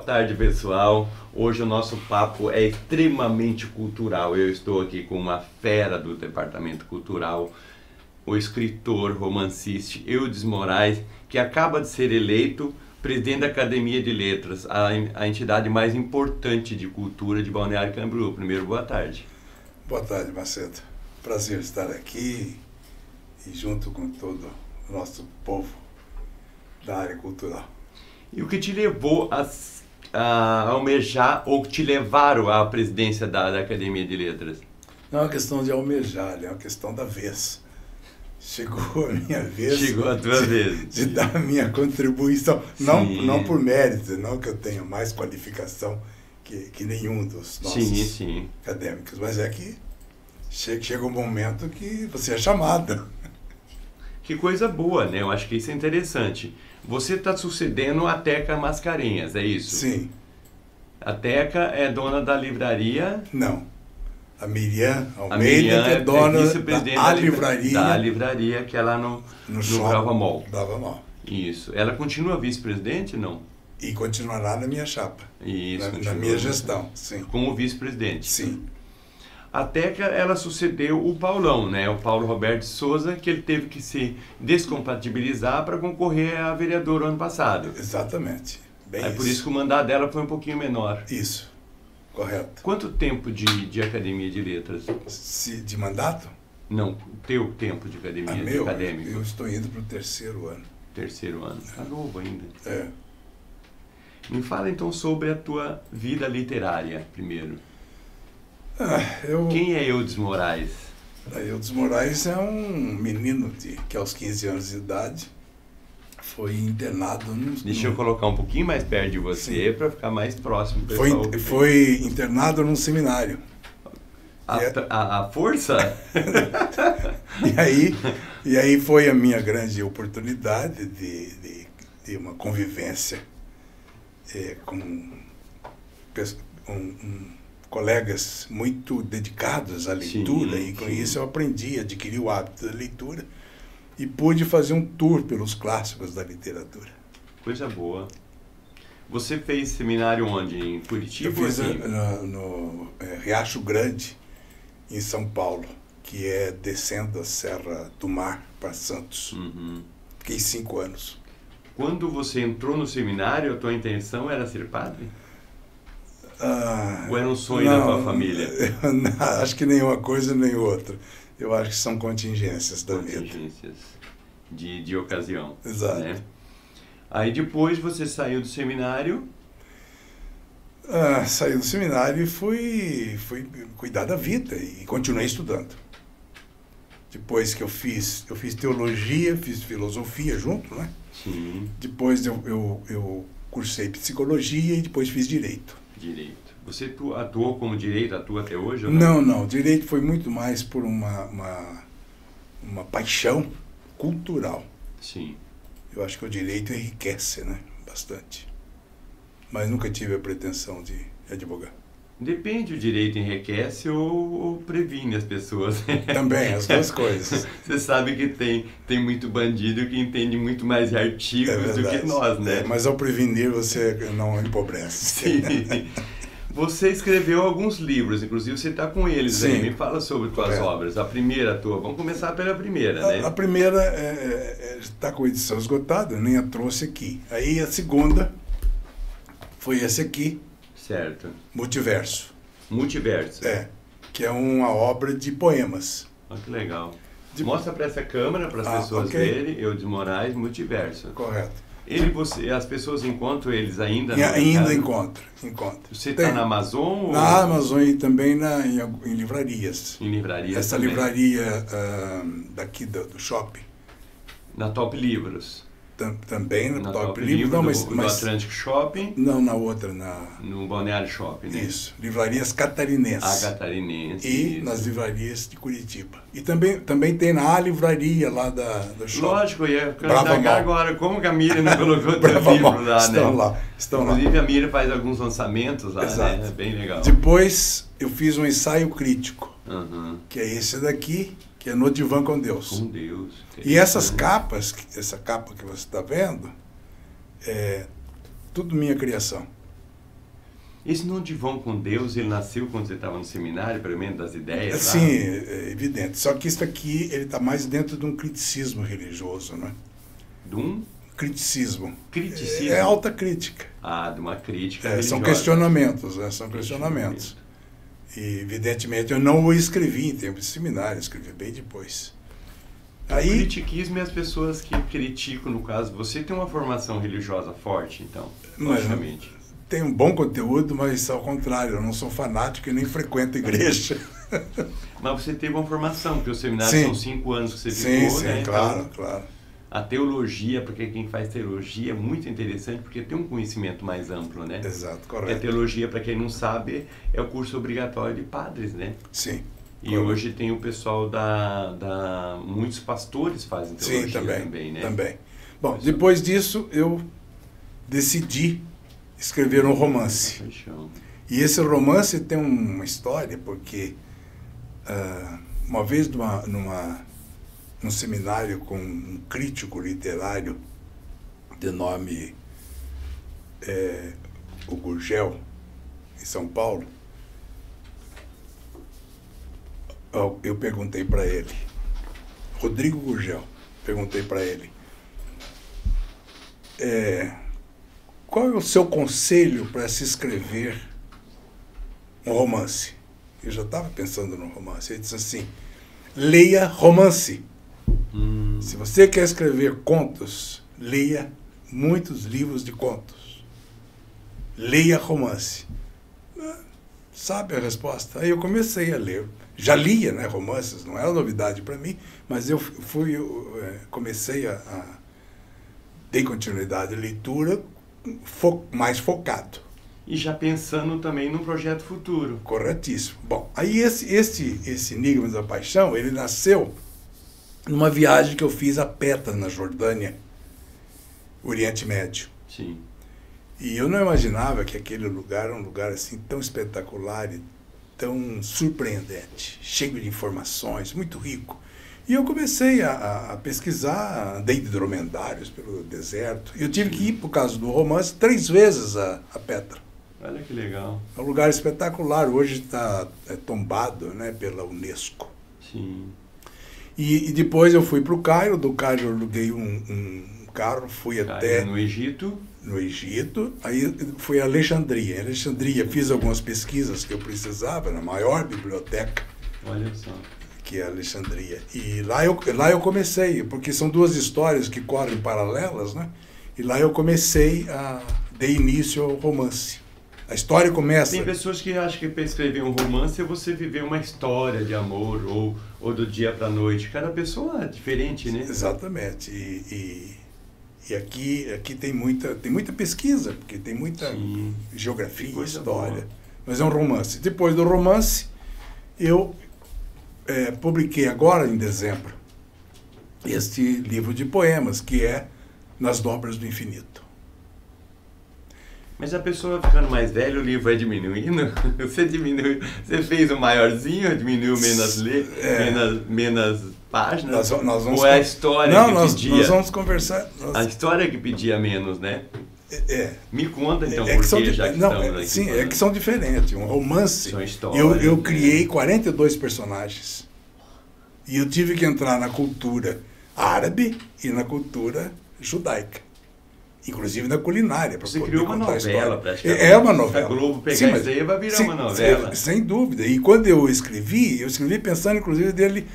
tarde, pessoal. Hoje o nosso papo é extremamente cultural. Eu estou aqui com uma fera do Departamento Cultural, o escritor, romancista Eudes Moraes, que acaba de ser eleito presidente da Academia de Letras, a entidade mais importante de cultura de Balneário Camboriú. Primeiro, boa tarde. Boa tarde, Macedo. Prazer estar aqui e junto com todo o nosso povo da área cultural. E o que te levou a almejar ou te levaram à presidência da Academia de Letras? Não é uma questão de almejar, é uma questão da vez. Chegou a minha vez. Chegou a tua vez. De dar a minha contribuição. Não por mérito, não que eu tenha mais qualificação que nenhum dos nossos acadêmicos, mas é que chega um momento que você é chamado. Que coisa boa, né? Eu acho que isso é interessante. Você está sucedendo a Teca Mascarenhas, é isso? Sim. A Teca é dona da livraria? Não. A Miriam Almeida, que é dona da livraria. Da livraria, que é lá no Brava Mall. Brava Mall. Isso. Ela continua vice-presidente, não? E continuará na minha chapa. Isso. Na minha gestão, sim. Como vice-presidente. Sim. A Teca, ela sucedeu o Paulão, né? O Paulo Roberto de Souza, que ele teve que se descompatibilizar para concorrer a vereador ano passado. Exatamente. Bem Por isso que o mandato dela foi um pouquinho menor. Isso, correto. Quanto tempo de Academia de Letras? De mandato? Não, teu tempo de academia, acadêmico. Eu estou indo para o terceiro ano. Terceiro ano, tá novo ainda. É. Me fala então sobre a tua vida literária, primeiro. Quem é Eudes Moraes? Eudes Moraes é um menino que aos 15 anos de idade foi internado Deixa eu colocar um pouquinho mais perto de você para ficar mais próximo. Foi internado num seminário. A força? e aí foi a minha grande oportunidade de uma convivência com colegas muito dedicados à leitura, e com isso eu aprendi, adquiri o hábito da leitura e pude fazer um tour pelos clássicos da literatura. Coisa boa. Você fez seminário onde? Em Curitiba? Eu fiz no Riacho Grande, em São Paulo, que é descendo a Serra do Mar para Santos. Uhum. Fiquei 5 anos. Quando você entrou no seminário, a tua intenção era ser padre? Ou era um sonho da tua família? Acho que nem uma coisa nem outra. Eu acho que são contingências da vida. Contingências de ocasião. Exato. Né? Aí depois você saiu do seminário? Saí do seminário e fui cuidar da vida e continuei estudando. Depois que eu fiz teologia, fiz filosofia junto, né? Sim. Depois eu cursei psicologia e depois fiz direito. Direito. Você atuou como direito, atua até hoje? Ou não, direito foi muito mais por uma paixão cultural. Sim. Eu acho que o direito enriquece, né? Bastante. Mas nunca tive a pretensão de advogar. Depende, o direito enriquece ou previne as pessoas. Também, as duas coisas. Você sabe que tem muito bandido que entende muito mais de artigos do que nós, né? Mas ao prevenir você não empobrece. Sim. Você escreveu alguns livros, inclusive você está com eles. Sim. Aí. Me fala sobre tuas obras. A primeira tua, vamos começar pela primeira, né? A primeira está com a edição esgotada, nem a trouxe aqui. Aí a segunda foi essa aqui. Certo. Multiverso. Multiverso. Que é uma obra de poemas. Olha que legal. Mostra para essa câmera, para as pessoas verem, Eudes Moraes, Multiverso. Correto. As pessoas encontram eles ainda? Ainda encontram. Você está na Amazon? Na Amazon e também em livrarias. Em livrarias. Essa também. Livraria daqui do shopping. Na Top Livros. Também na Top Livros. Não, mas no Atlantic Shopping. Não, na outra. No Balneário Shopping, né? Isso. Livrarias catarinenses. Catarinense. E nas livrarias de Curitiba. E também tem na livraria lá do shopping. Lógico, eu ia cantar agora. Como que a Miriam não colocou teu livro lá, estão né? Lá. Inclusive, a Miriam faz alguns lançamentos lá, Exato. né? É bem legal. Depois, eu fiz um ensaio crítico. Uhum. Que é esse daqui, que é No Divã com Deus. Com Deus. E essas capas, essa capa que você está vendo, é tudo minha criação. Esse No Divã com Deus, ele nasceu quando você estava no seminário, pelo menos das ideias? Sim, é evidente. Só que isso aqui, ele está mais dentro de um criticismo religioso, né? De um? Criticismo. Criticismo? É alta crítica. Ah, de uma crítica religiosa. São questionamentos, né? São questionamentos. E, evidentemente, eu não o escrevi em tempo de seminário, escrevi bem depois. Aí, o critiquismo é as pessoas que criticam, no caso, você tem uma formação religiosa forte, então, logicamente. Tem um bom conteúdo, mas ao contrário, eu não sou fanático e nem frequento igreja. Mas você teve uma formação, porque o seminário são 5 anos que você ficou, sim, né? Claro, então, claro. A teologia, porque quem faz teologia é muito interessante, porque tem um conhecimento mais amplo, né? Exato, correto. Porque a teologia, para quem não sabe, é o curso obrigatório de padres, né? Sim. E correto. Hoje tem o pessoal muitos pastores fazem teologia também, né? Também. Bom, depois disso eu decidi escrever um romance. E esse romance tem uma história, porque uma vez num seminário com um crítico literário de nome o Gurgel, em São Paulo, eu perguntei para ele, Rodrigo Gurgel, perguntei para ele, qual é o seu conselho para se escrever um romance? Eu já estava pensando no romance. Ele disse assim, leia romance. Se você quer escrever contos, leia muitos livros de contos. Leia romance. Sabe a resposta? Aí eu comecei a ler. Já lia, né, romances, não era novidade para mim, mas eu comecei dei continuidade à leitura mais focado. E já pensando também num projeto futuro. Corretíssimo. Bom, aí esse Enigmas da Paixão, ele nasceu numa viagem que eu fiz a Petra, na Jordânia, Oriente Médio. Sim. E eu não imaginava que aquele lugar era um lugar assim tão espetacular e tão surpreendente, cheio de informações, muito rico. E eu comecei a pesquisar, andei de dromedários pelo deserto. Eu tive que ir, por causa do romance, 3 vezes a Petra. Olha que legal. É um lugar espetacular, hoje está tombado, né, pela Unesco. Sim. E depois eu fui para o Cairo, do Cairo eu aluguei um carro, fui até... No Egito? No Egito, aí fui a Alexandria. Em Alexandria fiz algumas pesquisas que eu precisava, na maior biblioteca. Olha só. Que é a Alexandria. E lá eu comecei, porque são 2 histórias que correm paralelas, né? E lá eu comecei dei início ao romance. A história começa... Tem pessoas que acham que para escrever um romance é você viver uma história de amor ou do dia para a noite. Cada pessoa é diferente, né? Exatamente. E aqui tem muita pesquisa, porque tem muita geografia, história. Boa. Mas é um romance. Depois do romance, eu publiquei agora, em dezembro, este livro de poemas, que é Nas Dobras do Infinito. Mas a pessoa ficando mais velha, o livro vai diminuindo? Você fez o maiorzinho, diminuiu menos páginas? Nós vamos ou é a história que pedia? Nós vamos conversar. A história que pedia menos, né? Me conta então por que já que estamos aqui. Sim, falando. É que são diferentes. Um romance, são histórias, eu criei 42 personagens. E eu tive que entrar na cultura árabe e na cultura judaica. Inclusive na culinária. Você criou uma novela, praticamente. É uma novela. Se a Globo pegar isso aí, vai virar uma novela. Sem dúvida. E quando eu escrevi pensando, inclusive, dele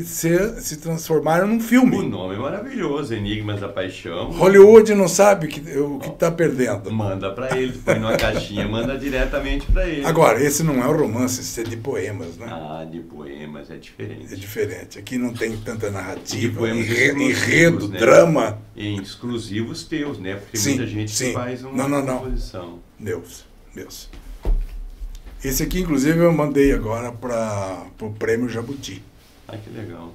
se transformar num filme. O nome é maravilhoso, Enigmas da Paixão. Hollywood não sabe o que está perdendo. Manda para ele, põe numa caixinha, manda diretamente para ele. Agora, esse não é um romance, esse é de poemas, né? Ah, de poemas, é diferente. É diferente. Aqui não tem tanta narrativa, enredo, né? Drama. E exclusivos teus, né? Porque muita gente faz uma composição. Deus. Esse aqui, inclusive, eu mandei agora para o Prêmio Jabuti. Ah, que legal.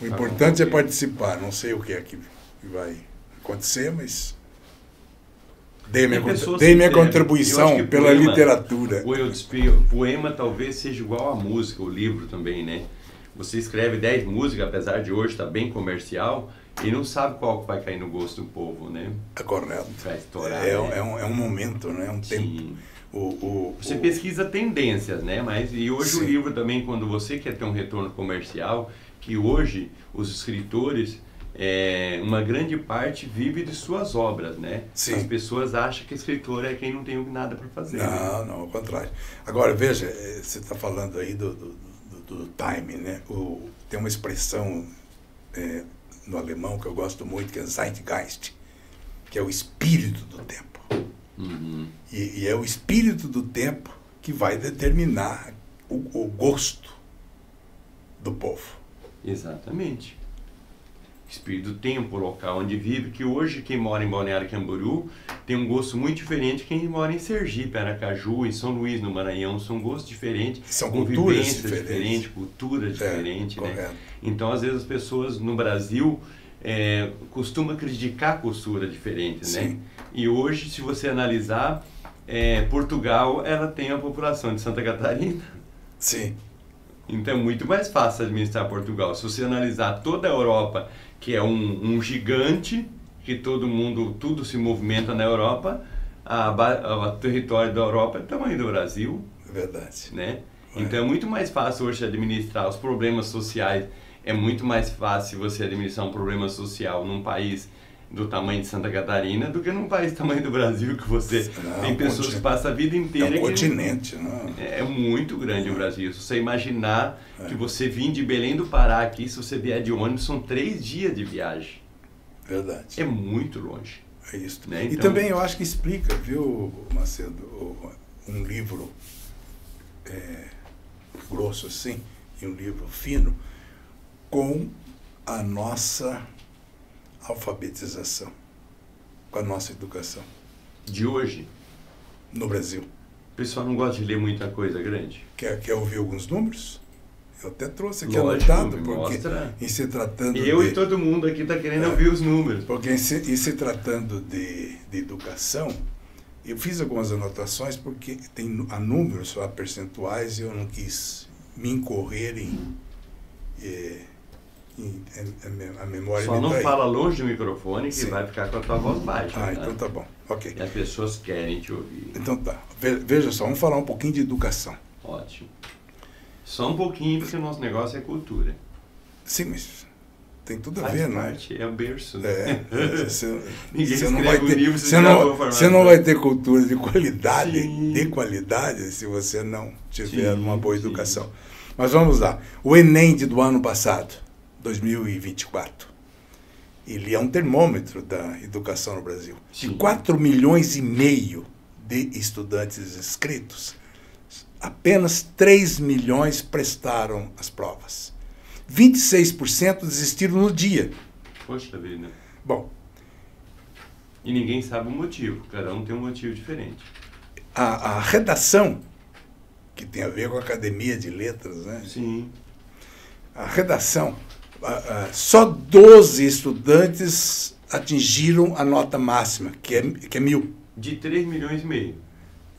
O importante é participar. Não sei o que é que vai acontecer, mas dei minha contribuição pela literatura. O poema talvez seja igual à música, o livro também, né? Você escreve 10 músicas, apesar de hoje estar bem comercial, Ele não sabe qual vai cair no gosto do povo, né? É correto. Vai estourar. É um momento, né? É um tempo. Você pesquisa tendências, né? E hoje o livro também, quando você quer ter um retorno comercial, que hoje os escritores, uma grande parte vive de suas obras, né? Sim. As pessoas acham que escritor é quem não tem nada para fazer. Não, não, ao contrário. Agora, veja, você está falando aí do time, né? Tem uma expressão no alemão que eu gosto muito, que é Zeitgeist, que é o espírito do tempo. Uhum. E é o espírito do tempo que vai determinar o gosto do povo. Exatamente. Espírito do tempo, o local onde vive, que hoje quem mora em Balneário Camboriú tem um gosto muito diferente de quem mora em Sergipe, Aracaju, em São Luís, no Maranhão. São gostos diferentes, são culturas diferentes, cultura diferente, né? Correto. Então, às vezes, as pessoas no Brasil costumam criticar a cultura diferente, Sim. né? E hoje, se você analisar, Portugal, ela tem a população de Santa Catarina. Sim. Então é muito mais fácil administrar Portugal. Se você analisar toda a Europa, que é um gigante, que tudo se movimenta na Europa, o território da Europa é o tamanho do Brasil. É verdade. Né? Então é muito mais fácil hoje administrar os problemas sociais. É muito mais fácil você administrar um problema social num país do tamanho de Santa Catarina do que num país do tamanho do Brasil, que você tem pessoas que passam a vida inteira... É um continente, não? É muito grande o Brasil. Se você imaginar que você vir de Belém do Pará aqui, se você vier de ônibus, são 3 dias de viagem. Verdade. É muito longe. É isso. Né? Então, e também eu acho que explica, viu, Macedo, um livro grosso assim, e um livro fino, com a nossa alfabetização, com a nossa educação. De hoje? No Brasil. O pessoal não gosta de ler muita coisa grande? Quer ouvir alguns números? Eu até trouxe aqui Lógico, anotado, porque mostra. em se tratando e todo mundo aqui está querendo ouvir os números. Porque em se tratando de educação, eu fiz algumas anotações porque há números, há percentuais, e eu não quis me incorrer a memória. Só não fala longe do microfone, que Sim. vai ficar com a tua voz baixa. Ah, então tá bom. Ok. E as pessoas querem te ouvir. Então tá. Veja só, vamos falar um pouquinho de educação. Ótimo. Só um pouquinho, porque o nosso negócio é cultura. Sim, mas tem tudo a Faz ver, parte, né? É o berço. Você não vai ter cultura de qualidade se você não tiver uma boa educação. Mas vamos lá. O Enem do ano passado, 2024, ele é um termômetro da educação no Brasil. De 4,5 milhões de estudantes inscritos, apenas 3 milhões prestaram as provas. 26% desistiram no dia. Poxa vida. Bom. E ninguém sabe o motivo. Cada um tem um motivo diferente. A redação, que tem a ver com a Academia de Letras, né? Sim. A redação, só 12 estudantes atingiram a nota máxima, que é 1.000. De 3,5 milhões.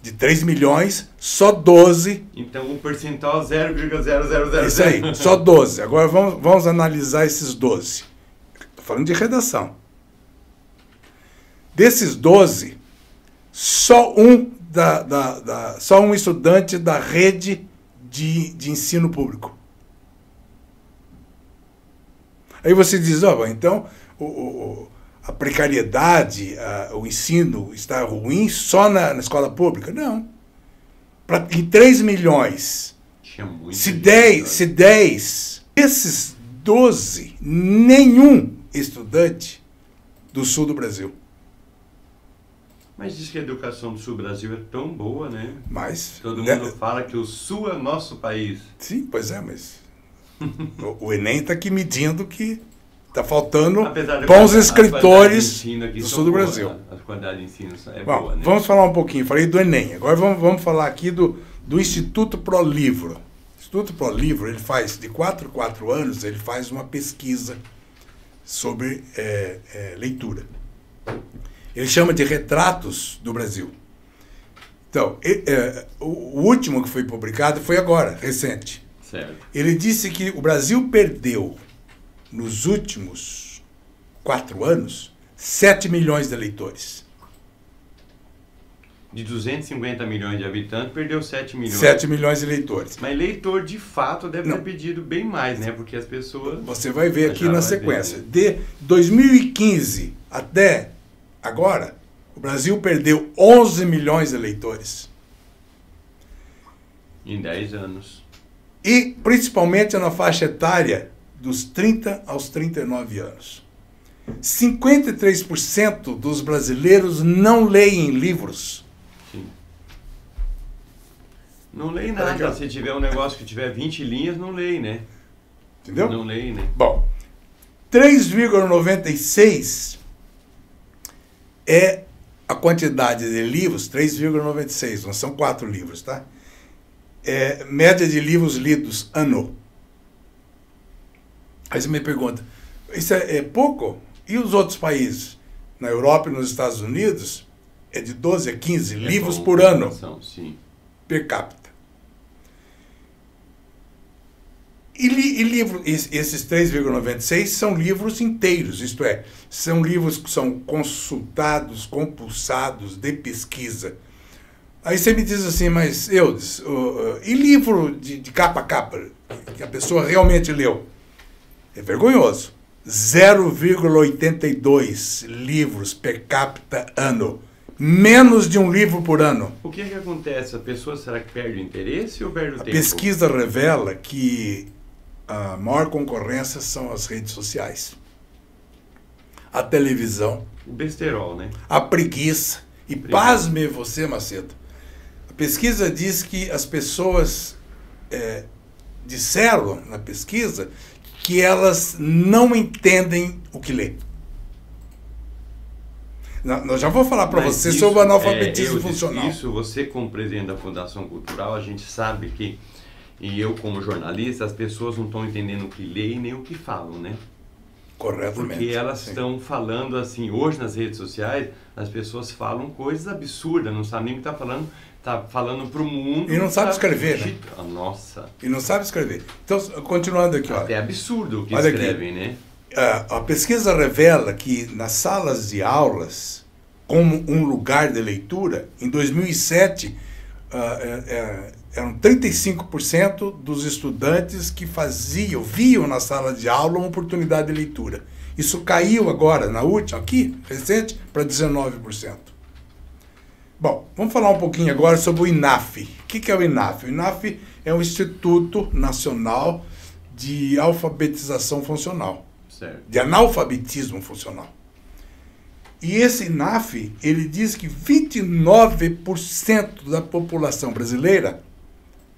De 3 milhões, só 12. Então, o percentual 0,0000. Isso aí, só 12. Agora vamos analisar esses 12. Estou falando de redação. Desses 12, só um estudante da rede de ensino público. Aí você diz, então a precariedade, o ensino está ruim só na escola pública? Não. Em 3 milhões, se 10, esses 12, nenhum estudante do sul do Brasil. Mas diz que a educação do sul do Brasil é tão boa, né? Mas todo mundo fala que o sul é nosso país. Sim, pois é, mas o Enem está aqui medindo que está faltando bons escritores do sul do Brasil. A qualidade de ensino é boa, né? Vamos falar um pouquinho, falei do Enem. Agora vamos falar aqui do Instituto Pro Livro. O Instituto Pro Livro, ele faz, de 4 em 4 anos, ele faz uma pesquisa sobre leitura. Ele chama de Retratos do Brasil. Então, o último que foi publicado foi agora, recente. Certo. Ele disse que o Brasil perdeu, nos últimos 4 anos, 7 milhões de eleitores. De 250 milhões de habitantes, perdeu 7 milhões. 7 milhões de eleitores. Mas eleitor, de fato, deve ter pedido bem mais, né? Porque as pessoas... Você vai ver aqui na sequência. De 2015 até agora, o Brasil perdeu 11 milhões de eleitores. Em 10 anos. E, principalmente, na faixa etária dos 30 aos 39 anos. 53% dos brasileiros não leem livros. Sim. Não leem nada. Se tiver um negócio que tiver 20 linhas, não leem, né? Entendeu? Não leem, né? Bom, 3,96 é a quantidade de livros, 3,96, não são 4 livros, tá? É média de livros lidos ano. Aí você me pergunta, isso é pouco? E os outros países? Na Europa e nos Estados Unidos, é de 12 a 15 livros por ano, sim, per capita. E esses 3,96 são livros inteiros, isto é, são livros que são consultados, compulsados, de pesquisa. Aí você me diz assim, mas Eudes, e livro de capa a capa, que a pessoa realmente leu? É vergonhoso. 0,82 livros per capita ano. Menos de um livro por ano. O que acontece? A pessoa, será que perde o interesse ou perde o tempo? A pesquisa revela que a maior concorrência são as redes sociais. A televisão. O besterol, né? A preguiça. E pasme você, Macedo. A pesquisa diz que as pessoas disseram na pesquisa que elas não entendem o que lê. Eu já vou falar para você sobre o analfabetismo funcional. Isso, você como presidente da Fundação Cultural, a gente sabe que, e eu como jornalista, as pessoas não estão entendendo o que leem nem o que falam, né? Corretamente. Porque elas estão falando assim, hoje nas redes sociais, as pessoas falam coisas absurdas, não sabem nem o que está falando para o mundo. E não sabe escrever, né? Nossa. E não sabe escrever. Então, continuando aqui, olha. É absurdo o que olha escrevem, aqui. Né? A pesquisa revela que nas salas de aulas, como um lugar de leitura, em 2007, eram 35% dos estudantes que viam na sala de aula uma oportunidade de leitura. Isso caiu agora, na última, aqui, recente, para 19%. Bom, vamos falar um pouquinho agora sobre o INAF. O que é o INAF? O INAF é o Instituto Nacional de Alfabetização Funcional. Certo. De analfabetismo funcional. E esse INAF, ele diz que 29% da população brasileira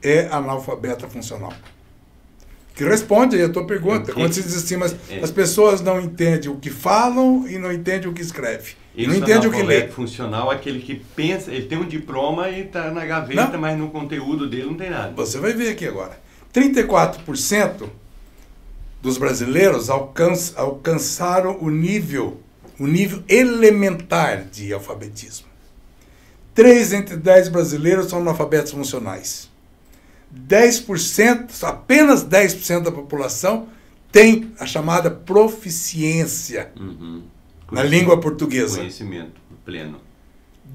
é analfabeta funcional. Que responde aí a tua pergunta. Quando você diz assim, mas as pessoas não entendem o que falam e não entendem o que escreve. E não entendem o que lê. Funcional é aquele que pensa, ele tem um diploma e está na gaveta, mas no conteúdo dele não tem nada. Você vai ver aqui agora. 34% dos brasileiros alcançaram o nível elementar de alfabetismo. 3 entre 10 brasileiros são analfabetos funcionais. 10%, apenas 10% da população tem a chamada proficiência na língua portuguesa. Conhecimento pleno.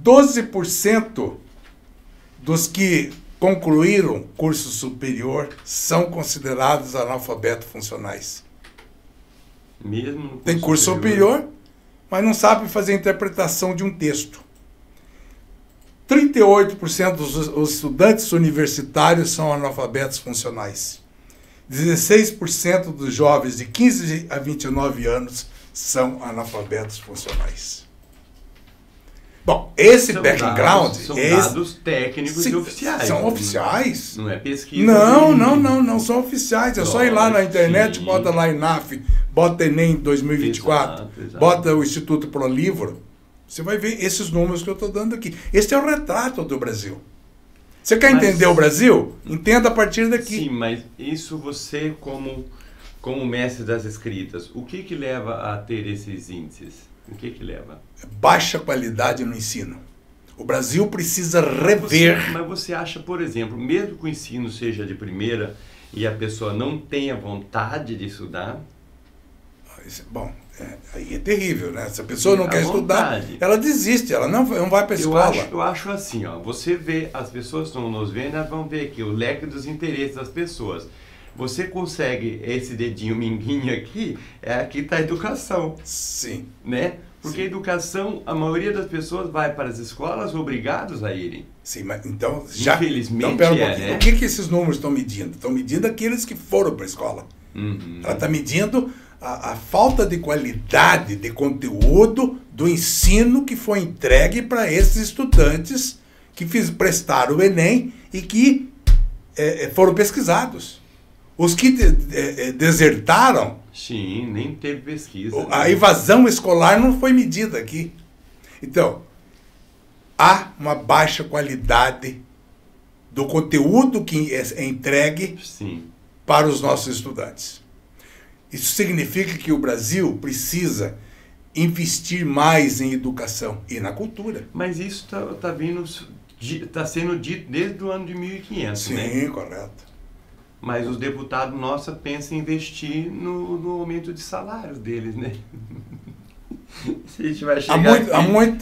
12% dos que concluíram curso superior são considerados analfabetos funcionais. Mesmo no curso tem curso superior, mas não sabe fazer a interpretação de um texto. 38% dos estudantes universitários são analfabetos funcionais. 16% dos jovens de 15 a 29 anos são analfabetos funcionais. Bom, esse background... São dados técnicos e oficiais. São oficiais. Não é pesquisa. Não, são oficiais. É só ir lá na internet, bota lá INAF, bota Enem 2024, exato. Bota o Instituto ProLivro. Você vai ver esses números que eu estou dando aqui. Esse é o retrato do Brasil. Você quer entender o Brasil? Entenda a partir daqui. Sim, mas isso você, como mestre das escritas, o que leva a ter esses índices? O que leva? Baixa qualidade no ensino. O Brasil precisa rever... Mas você acha, por exemplo, mesmo que o ensino seja de primeira e a pessoa não tenha vontade de estudar... bom, aí é terrível, né? Se a pessoa não quer estudar, vontade. Ela desiste, ela não vai para a escola. Eu acho assim, ó, você vê, as pessoas que estão nos vendo, elas vão ver aqui o leque dos interesses das pessoas. Você consegue esse dedinho minguinho aqui, aqui está a educação. Sim. Né? Porque a educação, a maioria das pessoas vai para as escolas obrigados a irem. Sim, mas então já... Infelizmente então, pera um pouquinho. né? O que esses números estão medindo? Estão medindo aqueles que foram para a escola. Ela está medindo a falta de qualidade de conteúdo do ensino que foi entregue para esses estudantes que prestaram o Enem e que foram pesquisados. Os que desertaram... Sim, nem teve pesquisa. A evasão escolar não foi medida aqui. Então, há uma baixa qualidade do conteúdo que é entregue para os nossos estudantes. Isso significa que o Brasil precisa investir mais em educação e na cultura. Mas isso está sendo dito desde o ano de 1500, Sim, né? Sim, correto. Mas os deputados nossos pensam em investir no aumento de salários deles, né? A gente vai chegar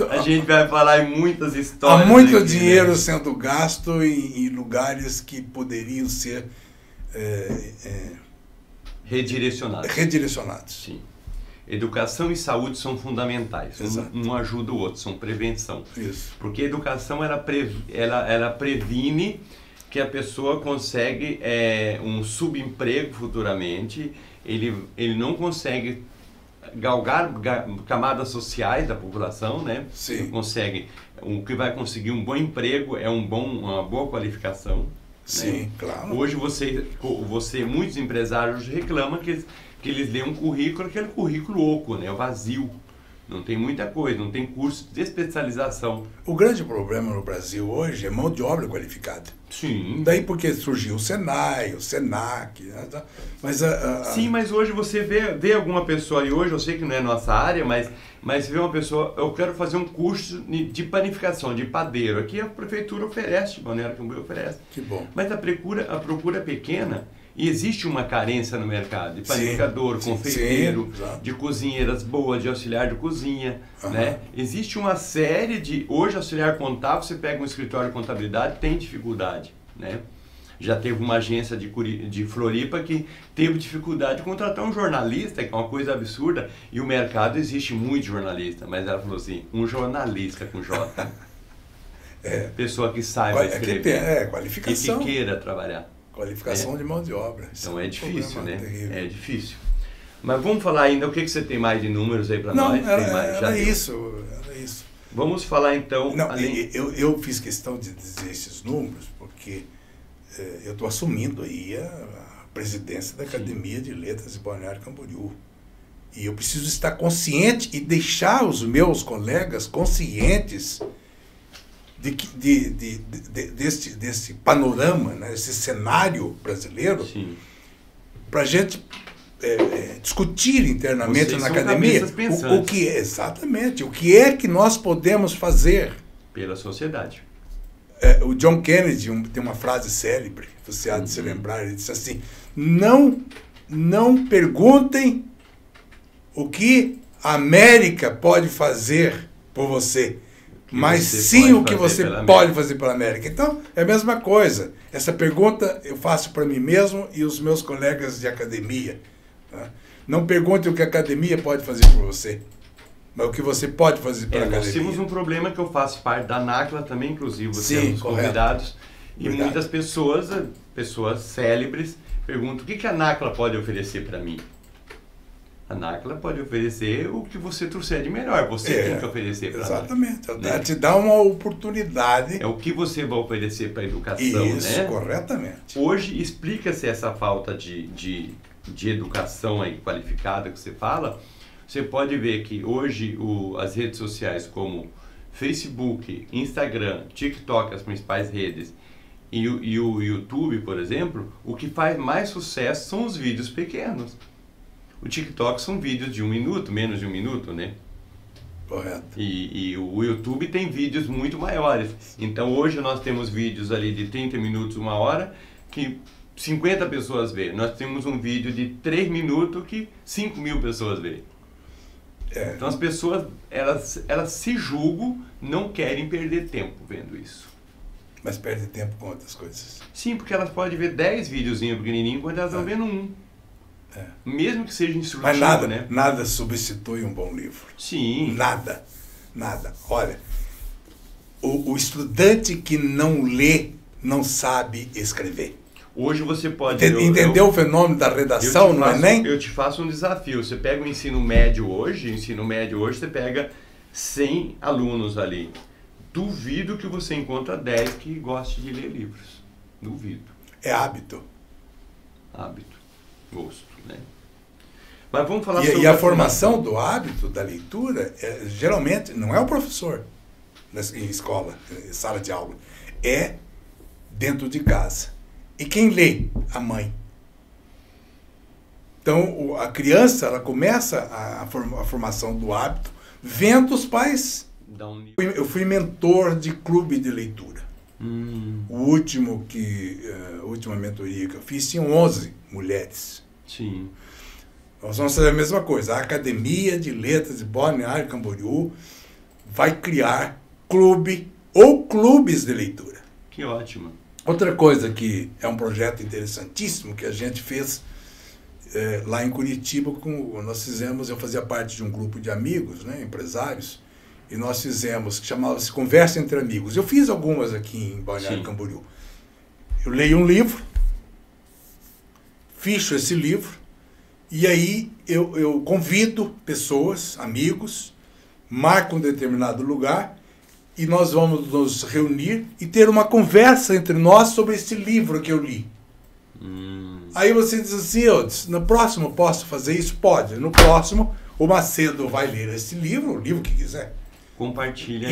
a gente vai falar em muitas histórias. Há muito dinheiro sendo gasto em lugares que poderiam ser redirecionados. Sim. Educação e saúde são fundamentais. Um ajuda o outro, são prevenção. Isso. Porque a educação ela previne que a pessoa consegue um subemprego futuramente, ele não consegue galgar camadas sociais da população, né? Sim. O que vai conseguir um bom emprego é uma boa qualificação. Sim, né? Claro. Hoje muitos empresários reclamam que eles lêem um currículo, aquele currículo oco, né? Vazio. Não tem muita coisa, não tem curso de especialização. O grande problema no Brasil hoje é mão de obra qualificada. Sim. Daí porque surgiu o Senai, o Senac. Né? Mas Sim, mas hoje você vê alguma pessoa, e hoje eu sei que não é nossa área, mas você vê uma pessoa, eu quero fazer um curso de panificação, de padeiro. Aqui a prefeitura oferece, Balneário Camboriú oferece. Que bom. Mas a procura é pequena. E existe uma carência no mercado de panificador, confeiteiro, de cozinheiras boas, de auxiliar de cozinha. Né? Existe uma série de... Hoje, auxiliar contábil, você pega um escritório de contabilidade, tem dificuldade. Né? Já teve uma agência de Floripa que teve dificuldade de contratar um jornalista, que é uma coisa absurda, e o mercado existe muito jornalista, mas ela falou assim, um jornalista com J. Pessoa que saiba escrever. Qualificação. E que queira trabalhar. Qualificação de mão de obra. Então é difícil, né? Terrível. É difícil. Mas vamos falar ainda, o que você tem mais de números aí para nós? Era isso. Vamos falar então... Não, eu fiz questão de dizer esses números porque eu estou assumindo aí a presidência da Academia de Letras de Balneário Camboriú. E eu preciso estar consciente e deixar os meus colegas conscientes desse panorama, né, esse cenário brasileiro, para a gente discutir internamente na academia o que é que nós podemos fazer pela sociedade. O John Kennedy tem uma frase célebre, você há de se lembrar, ele disse assim, não perguntem o que a América pode fazer por você, mas sim o que você pode fazer pela América. Então, é a mesma coisa. Essa pergunta eu faço para mim mesmo e os meus colegas de academia. Tá? Não pergunte o que a academia pode fazer por você, mas o que você pode fazer pela academia. Nós temos um problema que eu faço parte da NACLA também, inclusive, você é um dos convidados. E muitas pessoas célebres, perguntam o que a NACLA pode oferecer para mim. A NACLA pode oferecer o que você trouxer de melhor. Você tem que oferecer para nós. Exatamente. Né? Te dá uma oportunidade. É o que você vai oferecer para a educação, isso, né? Corretamente. Hoje, explica-se essa falta de educação aí qualificada que você fala. Você pode ver que hoje as redes sociais como Facebook, Instagram, TikTok, as principais redes, e o YouTube, por exemplo, o que faz mais sucesso são os vídeos pequenos. O TikTok são vídeos de 1 minuto, menos de 1 minuto, né? Correto. E o YouTube tem vídeos muito maiores. Então hoje nós temos vídeos ali de 30 minutos, 1 hora, que 50 pessoas vê. Nós temos um vídeo de 3 minutos que 5.000 pessoas vê. Então as pessoas, elas se julgam, não querem perder tempo vendo isso. Mas perde tempo com outras coisas. Sim, porque elas podem ver 10 videozinhos pequenininhos quando elas estão vendo um. Mesmo que seja instrutivo, mas nada, né? Nada substitui um bom livro. Sim. Nada. Olha, o estudante que não lê não sabe escrever. Hoje você pode... Entendeu o fenômeno da redação no Enem? Eu te faço um desafio. Você pega o ensino médio hoje você pega 100 alunos ali. Duvido que você encontra 10 que gostem de ler livros. Duvido. É hábito. Hábito. Gosto, né? Mas vamos falar sobre... E a formação do hábito da leitura, geralmente, não é o professor em escola, em sala de aula. É dentro de casa. E quem lê? A mãe. Então, a criança, ela começa a formação do hábito vendo os pais. Eu fui mentor de clube de leitura. A última mentoria que eu fiz, tinham 11 mulheres. Sim. Nós vamos fazer a mesma coisa. A Academia de Letras de Balneário Camboriú vai criar clube ou clubes de leitura. Que ótimo. Outra coisa que é um projeto interessantíssimo que a gente fez lá em Curitiba, eu fazia parte de um grupo de amigos, né, empresários, e nós fizemos, que chamava-se Conversa Entre Amigos. Eu fiz algumas aqui em Balneário Camboriú. Eu leio um livro, ficho esse livro, e aí eu convido pessoas, amigos, marco um determinado lugar, e nós vamos nos reunir e ter uma conversa entre nós sobre esse livro que eu li. Aí você diz assim, no próximo posso fazer isso? Pode. No próximo, o Macedo vai ler esse livro, o livro que quiser. Compartilha.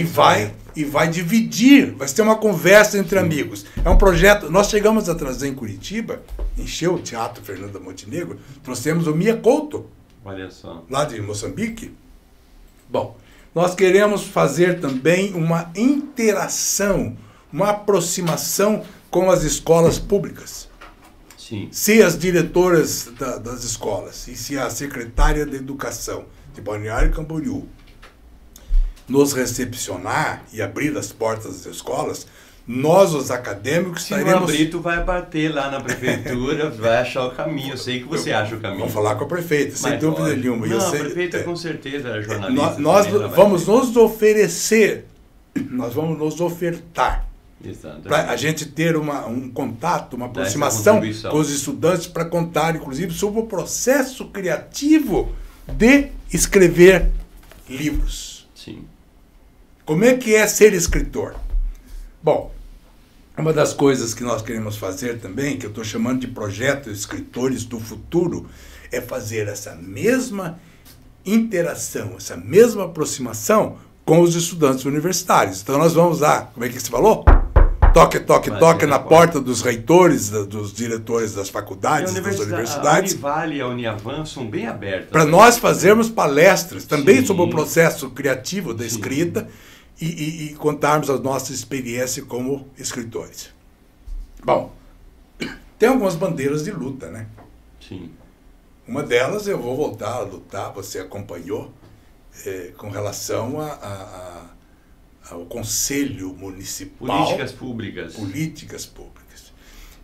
E vai dividir, vai ter uma conversa entre amigos. É um projeto, nós chegamos a trazer em Curitiba, encheu o Teatro Fernanda Montenegro, trouxemos o Mia Couto, olha só, lá de Moçambique. Bom, nós queremos fazer também uma interação, uma aproximação com as escolas públicas. Sim. Se as diretoras das escolas e se a secretária de Educação de Balneário Camboriú nos recepcionar e abrir as portas das escolas, nós, os acadêmicos, estaremos... Se não abrir, tu vai bater lá na prefeitura, vai achar o caminho. Eu sei que você acha o caminho. Vamos falar com a prefeita, sem dúvida nenhuma. Não, a prefeita com certeza é jornalista. Nós vamos nos oferecer, nós vamos nos ofertar para a gente ter um contato, uma aproximação com os estudantes para contar, inclusive, sobre o processo criativo de escrever livros. Sim. Como é que é ser escritor? Bom, uma das coisas que nós queremos fazer também, que eu estou chamando de projeto Escritores do Futuro, é fazer essa mesma interação, essa mesma aproximação com os estudantes universitários. Então nós vamos lá, como é que você falou? Toque na porta dos reitores, dos diretores das faculdades, das universidades. A Univale e a Uniavan são bem abertas. Para nós fazermos palestras também sobre o processo criativo da escrita e contarmos a nossa experiência como escritores. Bom, tem algumas bandeiras de luta, né? Sim. Uma delas eu vou voltar a lutar, você acompanhou, com relação ao Conselho Municipal. Políticas públicas. Políticas públicas.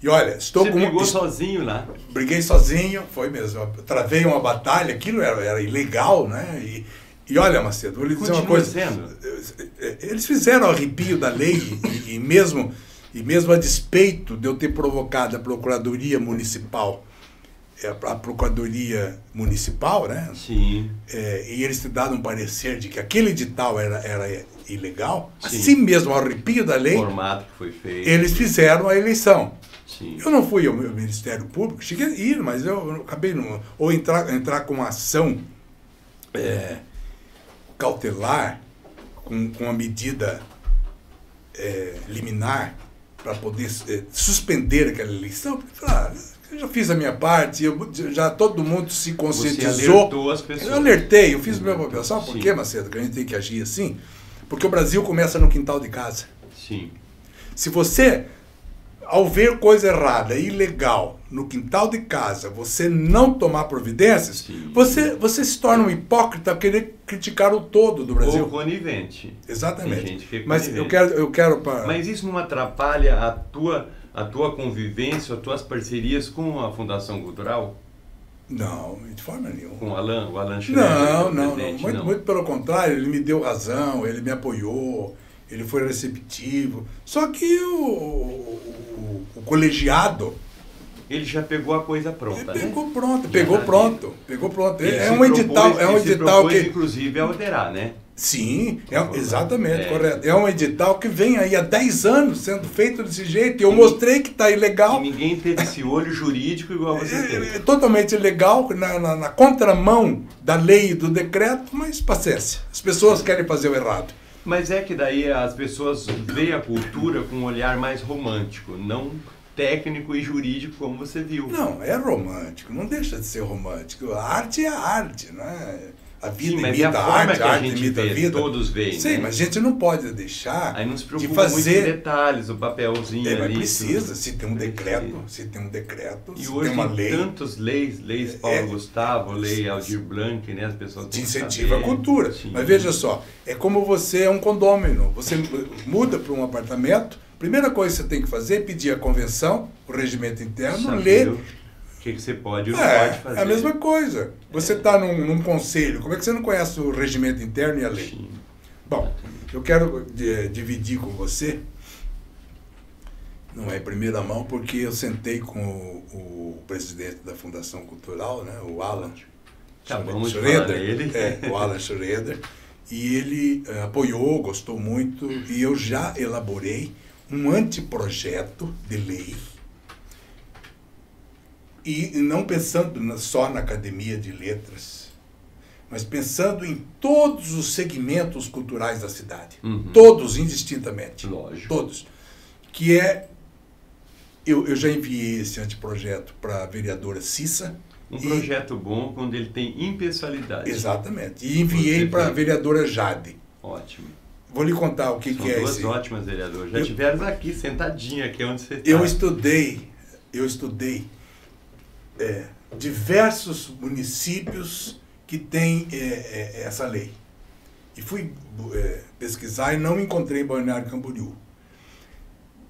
E olha, Você brigou sozinho lá? Briguei sozinho, foi mesmo. Eu travei uma batalha, aquilo era ilegal, né? E olha, Macedo, vou lhe dizer uma coisa. Eles fizeram arrepio da lei e mesmo a despeito de eu ter provocado a Procuradoria Municipal, né? Sim. E eles te dado um parecer de que aquele edital era ilegal, sim, assim mesmo, ao arrepio da lei, formato que foi feito, eles fizeram a eleição. Sim. Eu não fui ao Ministério Público, cheguei a ir, mas eu acabei ou entrar com uma ação cautelar, com uma medida liminar para poder suspender aquela eleição. Eu já fiz a minha parte, já todo mundo se conscientizou. Você alertou as pessoas. Eu alertei, eu fiz o meu papel. Sabe por quê, Macedo, que a gente tem que agir assim? Porque o Brasil começa no quintal de casa. Sim. Se você ao ver coisa errada, ilegal, no quintal de casa, você não tomar providências, você se torna um hipócrita a querer criticar o todo do Brasil. Ou conivente. Exatamente. Tem gente que é mas conivente. eu quero para... Mas isso não atrapalha a tua convivência, as tuas parcerias com a Fundação Cultural? Não, de forma nenhuma. Com o Alan Schroeder? Não. Muito pelo contrário, ele me deu razão, ele me apoiou, ele foi receptivo. Só que o colegiado... Ele já pegou a coisa pronta, ele pegou né? Pegou pronto. Ele é um edital que... inclusive, a alterar, né? Sim, exatamente, correto. É um edital que vem aí há 10 anos sendo feito desse jeito. E eu mostrei que está ilegal. E ninguém teve esse olho jurídico igual você teve. É totalmente ilegal, na contramão da lei e do decreto, mas paciência. As pessoas querem fazer o errado. Mas é que daí as pessoas veem a cultura com um olhar mais romântico, não técnico e jurídico como você viu. Não, é romântico, não deixa de ser romântico. A arte é a arte, né? A vida imita a arte, a arte imita a vida. Todos veem, sim, né? mas a gente não pode deixar aí não se preocupa de fazer muito com detalhes, o papelzinho ali. Mas precisa, se tem um decreto, e se tem hoje uma lei. Tantas leis Paulo Gustavo, lei Aldir Blanc, né? As pessoas te incentiva a cultura. Sim. Mas veja só, é como você é um condômino, você muda para um apartamento, primeira coisa que você tem que fazer é pedir a convenção, o regimento interno, ler. O que você pode ou não pode fazer. É a mesma coisa. Você está num conselho, como é que você não conhece o regimento interno e a lei? Sim. Bom, eu quero dividir com você, não é em primeira mão, porque eu sentei com o presidente da Fundação Cultural, né, o Alan Schroeder, o Alan Schroeder, e ele apoiou, gostou muito, e eu já elaborei um anteprojeto de lei. E não pensando só na Academia de Letras, mas pensando em todos os segmentos culturais da cidade. Todos, indistintamente. Lógico. Todos. Que é... Eu já enviei esse anteprojeto para a vereadora Cissa. Um projeto bom quando ele tem impessoalidade. Exatamente. E enviei para a vereadora Jade. Ótimo. Vou lhe contar o que é esse... São duas ótimas vereadoras. Já tiveram aqui, sentadinha aqui onde você está. Eu estudei diversos municípios que têm essa lei. E fui pesquisar e não encontrei Balneário Camboriú.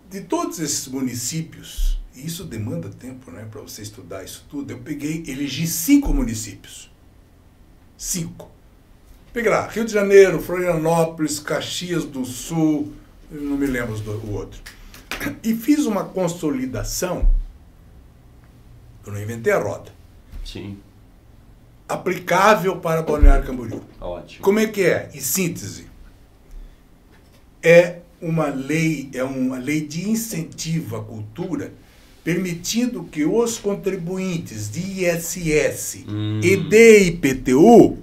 De todos esses municípios, e isso demanda tempo, né, para você estudar isso tudo, eu elegi 5 municípios. 5. Peguei lá, Rio de Janeiro, Florianópolis, Caxias do Sul, eu não me lembro o outro. E fiz uma consolidação. Eu não inventei a roda. Sim. Aplicável para Balneário Camboriú. Ótimo. Como é que é? Em síntese, é uma lei de incentivo à cultura, permitindo que os contribuintes de ISS e de IPTU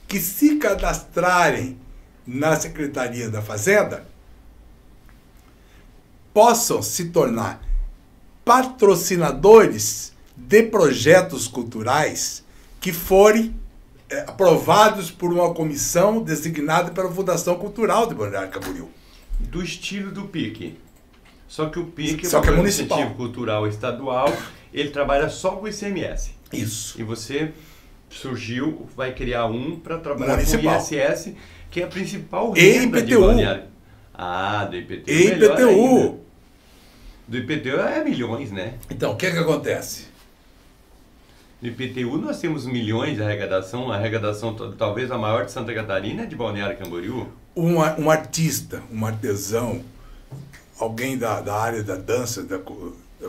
que se cadastrarem na Secretaria da Fazenda possam se tornar patrocinadores de projetos culturais que forem aprovados por uma comissão designada pela Fundação Cultural de Balneário Camboriú. Do estilo do PIC. Só que o PIC é um municipal. Incentivo Cultural Estadual, ele trabalha só com o ICMS. Isso. E você vai criar um para trabalhar municipal. com o ISS, que é a principal renda de Balneário. Ah, do IPTU. E IPTU. Do IPTU é milhões, né? Então, o que acontece? No IPTU nós temos milhões de arrecadação, a arrecadação talvez a maior de Santa Catarina é de Balneário Camboriú. Um artista, um artesão, alguém da área da dança, da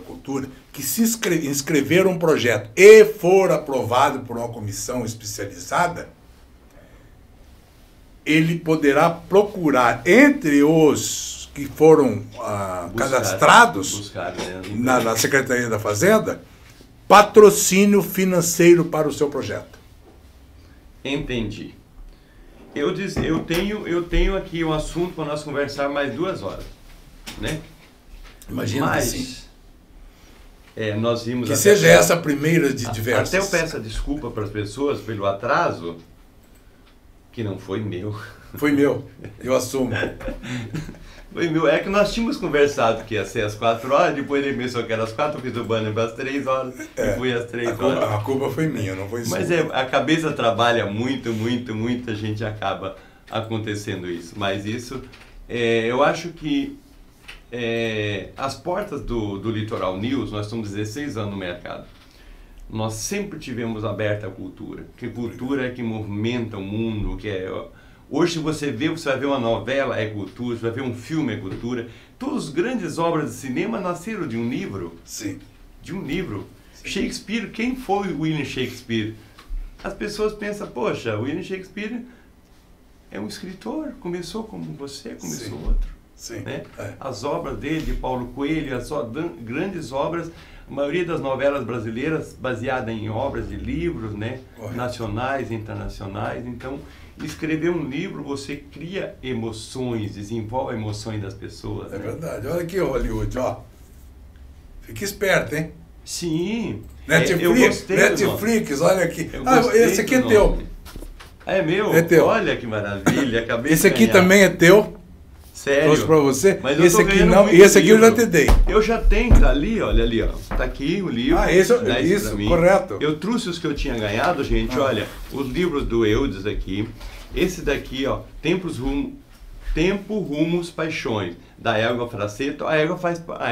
cultura, que se inscrever um projeto e for aprovado por uma comissão especializada, ele poderá procurar entre os que foram cadastrados na Secretaria da Fazenda patrocínio financeiro para o seu projeto. Entendi. Eu tenho aqui um assunto para nós conversar mais 2 horas, né? Imagina. Mas, que sim. Nós vimos... Que seja essa a primeira de diversas. Até eu peço desculpa para as pessoas pelo atraso, Que não foi meu. Foi meu, eu assumo. Foi meu. É que nós tínhamos conversado que ia ser às 4 horas, depois ele pensou que era às 4, eu fiz o banner para as 3 horas, e fui às 3 horas. A culpa foi minha, não foi sua. Mas a cabeça trabalha muito, a gente acaba acontecendo isso. Mas isso, eu acho que as portas do Litoral News, nós estamos 16 anos no mercado. Nós sempre tivemos aberta a cultura, que cultura é que movimenta o mundo, hoje você vai ver uma novela, é cultura, você vai ver um filme, é cultura. Todas as grandes obras de cinema nasceram de um livro. Sim. De um livro. Sim. Shakespeare, quem foi William Shakespeare? As pessoas pensam, poxa, William Shakespeare é um escritor, começou como você, começou outro. Sim. Né? As obras dele, de Paulo Coelho, as grandes obras, a maioria das novelas brasileiras baseada em obras de livros, né? Nacionais, internacionais. Então, escrever um livro, você cria emoções, desenvolve emoções das pessoas. É, né? Verdade. Olha aqui, Hollywood, ó. Fica esperto, hein? Sim. Netflix, olha aqui. Esse aqui é teu. É meu? É teu. Olha que maravilha. Esse aqui também é teu. Sério? Trouxe pra você. Mas esse aqui não. E esse aqui eu já te dei. Eu já tenho, tá ali, olha ali, ó. Tá aqui o livro. Isso, correto. Eu trouxe os que eu tinha ganhado, gente. Olha, os livros do Eudes aqui. Esse daqui, ó, Tempo, Rumos, Paixões, da Elga Fraceto. A Elga faz parte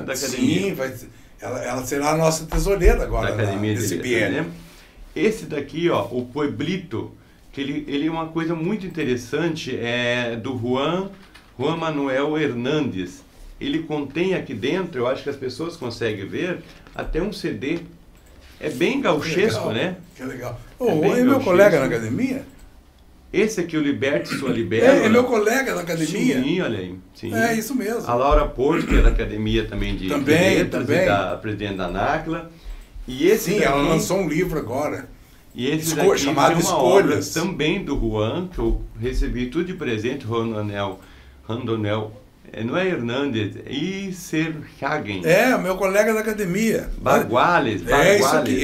da academia. Sim, ela será a nossa tesoureira agora, da academia nesse biênio. Esse daqui, ó, o Pueblito, que ele é uma coisa muito interessante, é do Juan Manuel Hernández. Ele contém aqui dentro, eu acho que as pessoas conseguem ver, até um CD. É bem gauchesco, né? Que legal. É meu colega na academia? Esse aqui, o Liberte Sua Libera. É meu colega da academia. Sim, olha aí. Sim. É isso mesmo. A Laura Porto, que é da academia também de letras, e da presidente da NACLA. E esse sim, daqui, ela lançou um livro agora. E esse daqui chamado uma Escolhas. Obra também do Juan, que eu recebi tudo de presente, Randonel, não é Hernandes, é Iserhagen. É, meu colega da academia. Baguales. Isso aqui.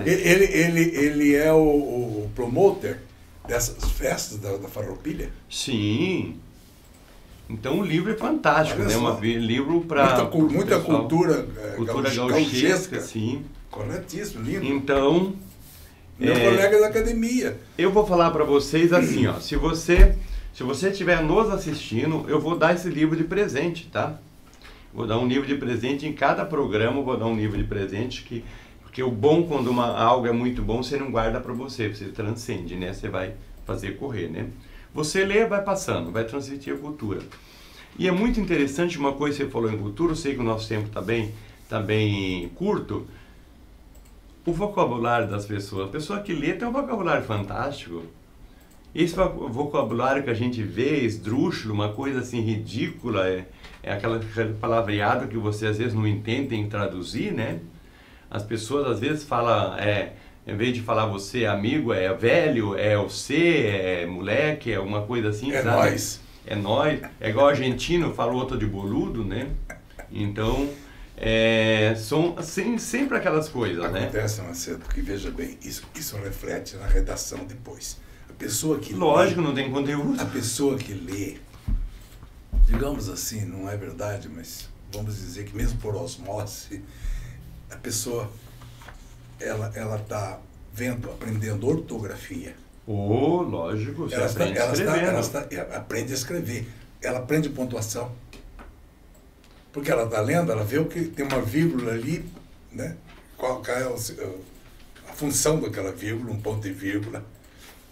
Ele é o promoter dessas festas da Farroupilha. Sim. Então o livro é fantástico, né? Um livro para muita cultura gauchesca, sim. Corretíssimo, lindo. Então, meu colega da academia. Eu vou falar para vocês assim, ó, se você estiver nos assistindo, eu vou dar esse livro de presente, tá? Vou dar um livro de presente em cada programa, vou dar um livro de presente porque o bom quando algo é muito bom, você não guarda para você transcende, né? Você vai fazer correr, né? Você lê, vai passando, vai transmitir a cultura. E é muito interessante uma coisa que você falou em cultura, eu sei que o nosso tempo tá bem curto. O vocabulário das pessoas. A pessoa que lê tem um vocabulário fantástico. Esse vocabulário que a gente vê, esdrúxulo, uma coisa assim ridícula, é aquela palavreado que você às vezes não entende, tem que traduzir, né? As pessoas às vezes falam, em vez de falar você é amigo, é velho, é você, é moleque, é uma coisa assim, sabe? Nós. É nós. É igual argentino, fala outro de boludo, né? Então, são sempre aquelas coisas, Acontece, né? Macedo, porque veja bem, isso reflete na redação depois. A pessoa que Lógico, lê, não tem conteúdo. A pessoa que lê, digamos assim, não é verdade, mas vamos dizer que mesmo por osmose, a pessoa ela está aprendendo ortografia. Lógico, você aprende escrevendo. Ela aprende a escrever, ela aprende pontuação. Porque ela está lendo, ela vê que tem uma vírgula ali, né? Qual é a função daquela vírgula, um ponto e vírgula,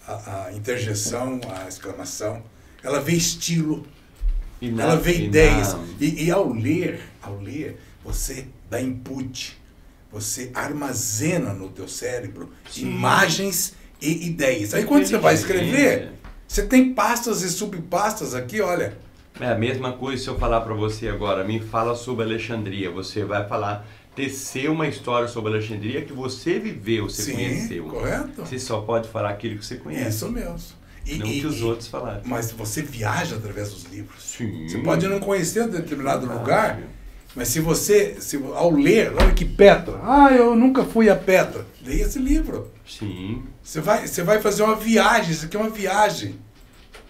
a interjeição, a exclamação. Ela vê estilo, ela vê ideias. E ao ler, você dá input. Você armazena no teu cérebro imagens e ideias. Aí quando você vai escrever, você tem pastas e subpastas aqui, olha. É a mesma coisa se eu falar para você agora, me fala sobre Alexandria. Você vai tecer uma história sobre Alexandria que você viveu, você conheceu. Correto. Você só pode falar aquilo que você conhece. Isso mesmo. Não que os outros falaram. Mas você viaja através dos livros. Sim. Você pode não conhecer um determinado lugar Mas ao ler, olha que Petra. Eu nunca fui a Petra. Leia esse livro. Sim. Você vai fazer uma viagem, isso aqui é uma viagem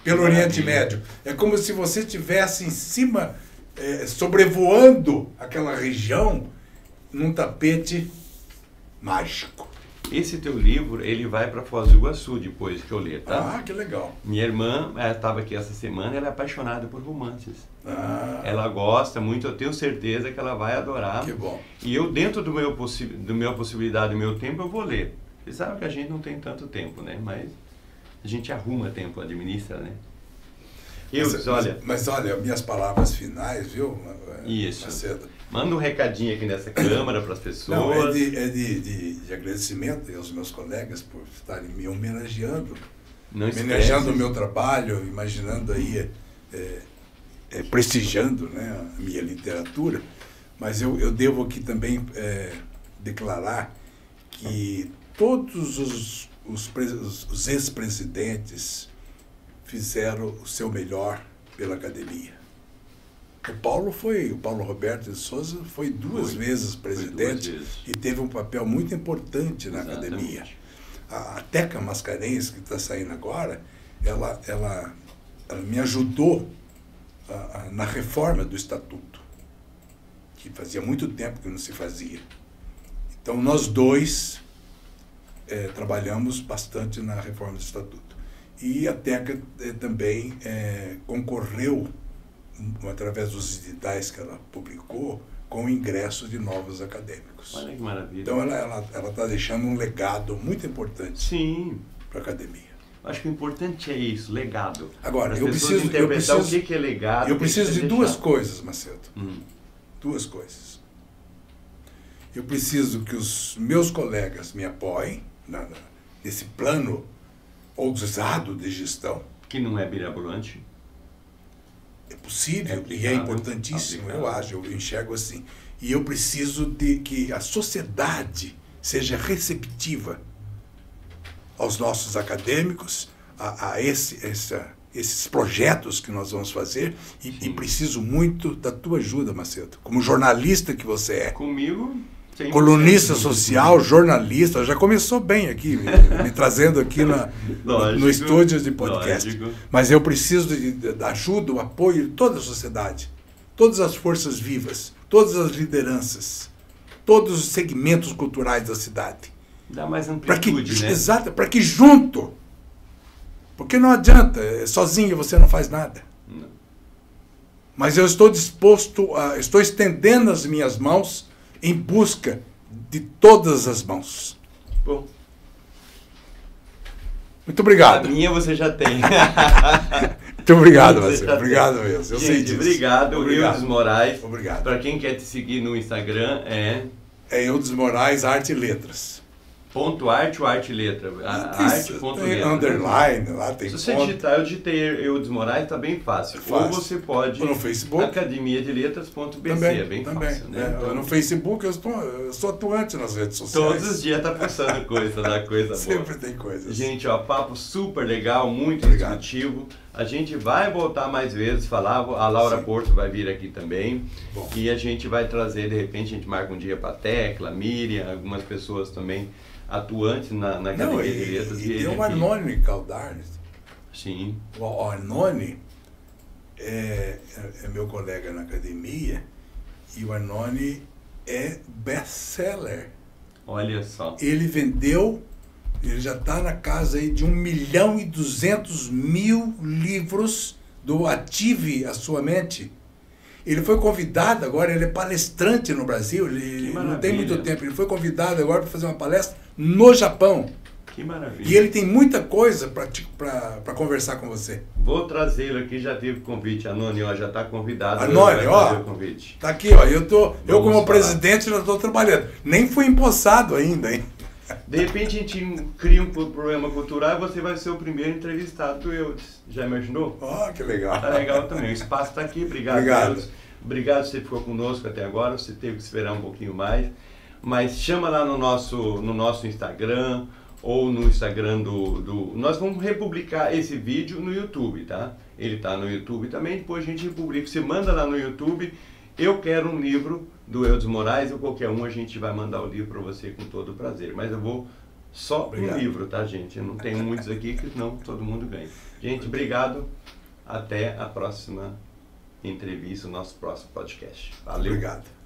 pelo Oriente Médio. É como se você estivesse em cima, sobrevoando aquela região num tapete mágico. Esse teu livro, ele vai para Foz do Iguaçu depois que eu ler, tá? Que legal. Minha irmã estava aqui essa semana, ela é apaixonada por romances. Ela gosta muito, eu tenho certeza que ela vai adorar. Que bom. E eu, dentro do meu possibilidade, do meu tempo, eu vou ler. Você sabe que a gente não tem tanto tempo, né? Mas a gente arruma tempo, administra, né? Mas olha, minhas palavras finais, viu, Isso. Macedo? Manda um recadinho aqui nessa câmara para as pessoas. Não, de agradecimento aos meus colegas por estarem me homenageando. Homenageando o meu trabalho, imaginando aí, prestigiando, né, a minha literatura. Mas eu devo aqui também declarar que todos os ex-presidentes fizeram o seu melhor pela academia. O Paulo Roberto de Souza foi duas vezes presidente e teve um papel muito importante na academia. A Teca Mascarenhas, que está saindo agora, ela me ajudou na reforma do Estatuto, que fazia muito tempo que não se fazia. Então, nós dois trabalhamos bastante na reforma do Estatuto. E a Teca também concorreu, através dos editais que ela publicou, com o ingresso de novos acadêmicos. Olha que maravilha. Então, ela está deixando um legado muito importante para a academia. Acho que o importante é isso, legado. Agora, eu preciso interpretar o que é legado. Eu preciso de duas coisas, Macedo. Duas coisas. Eu preciso que os meus colegas me apoiem nesse plano ousado de gestão. Que não é mirabolante. É possível e é importantíssimo, eu acho, eu enxergo assim. E eu preciso de que a sociedade seja receptiva aos nossos acadêmicos, a esses projetos que nós vamos fazer, e preciso muito da tua ajuda, Macedo. Como jornalista que você é. Comigo? Colunista social, jornalista, já começou bem aqui, me trazendo aqui no estúdio de podcast. Lógico. Mas eu preciso da ajuda, o apoio de toda a sociedade, todas as forças vivas, todas as lideranças, todos os segmentos culturais da cidade. Dá mais amplitude, né? Exato, para que junto, porque não adianta, sozinho você não faz nada. Não. Mas eu estou disposto, estou estendendo as minhas mãos em busca de todas as mãos. Bom. Muito obrigado. A minha você já tem. Muito obrigado, Marcelo. Obrigado mesmo. Eu sei disso. Obrigado, Eudes Moraes. Obrigado. Para quem quer te seguir no Instagram é Eudes Moraes Arte e Letras. .arte ou arte letra? Tem underline, lá tem Se você digitar, eu digitei Eudes Moraes, está bem fácil. Ou você pode... Ou no Facebook. academiadeletras.bc, é bem fácil. Né? Então, no Facebook eu sou atuante nas redes sociais. Todos os dias está passando coisa boa. Sempre tem coisas. Gente, papo super legal, muito instrutivo. A gente vai voltar mais vezes, falar, a Laura Porto vai vir aqui também. Bom. E a gente vai trazer, de repente, a gente marca um dia para a Tecla, Miriam, algumas pessoas também atuantes na Academia de Letras. E tem o Arnone Caldarnes. Sim. O Arnone é meu colega na academia e o Arnone é best-seller. Olha só. Ele já está na casa aí de 1.200.000 livros do Ative a Sua Mente. Ele foi convidado agora, ele é palestrante no Brasil, ele não tem muito tempo, ele foi convidado agora para fazer uma palestra no Japão. Que maravilha. E ele tem muita coisa para conversar com você. Vou trazê-lo aqui, já teve convite. Anônio, já está convidado. Anônio, tá aqui, ó. Eu como presidente já estou trabalhando. Nem fui empossado ainda, hein? De repente a gente cria um programa cultural e você vai ser o primeiro entrevistado do Eudes. Já imaginou? Que legal. Tá legal também. O espaço está aqui. Obrigado. Eudes. Obrigado por você ficou conosco até agora. Você teve que esperar um pouquinho mais. Mas chama lá no nosso Instagram ou no Instagram Nós vamos republicar esse vídeo no YouTube, tá? Ele tá no YouTube também. Depois a gente republica. Você manda lá no YouTube Eu quero um livro do Eudes Moraes, ou qualquer um, a gente vai mandar o livro para você com todo o prazer. Mas eu vou só um livro, tá, gente? Eu não tenho muitos aqui, que senão todo mundo ganha. Gente, obrigado. Até a próxima entrevista, o nosso próximo podcast. Valeu. Obrigado.